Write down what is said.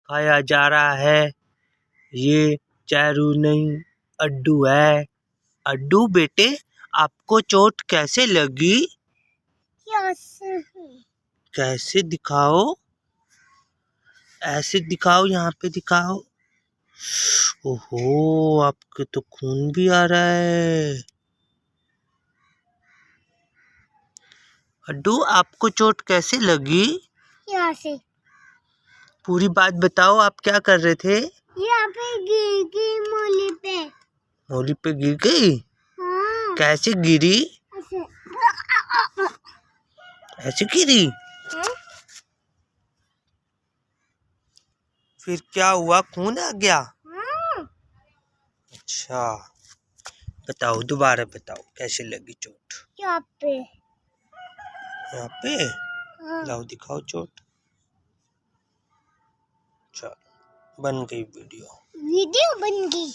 दिखाया जा रहा है। ये चारू नहीं अड्डू है। अड्डू बेटे आपको चोट कैसे लगी? कैसे दिखाओ, ऐसे दिखाओ, यहाँ पे दिखाओ। ओहो आपके तो खून भी आ रहा है। अड्डू आपको चोट कैसे लगी? यहाँ से। पूरी बात बताओ, आप क्या कर रहे थे? यहाँ पे गिर गई मोली पे। मोली पे गिर गई? हाँ। कैसे गिरी? ऐसे। ऐसे गिरी? हाँ? फिर क्या हुआ, खून आ गया? हाँ। अच्छा बताओ, दोबारा बताओ कैसे लगी चोट? यहाँ पे। यहाँ पे? हाँ। लाओ दिखाओ चोट। चलो बन गई वीडियो। वीडियो बन गई।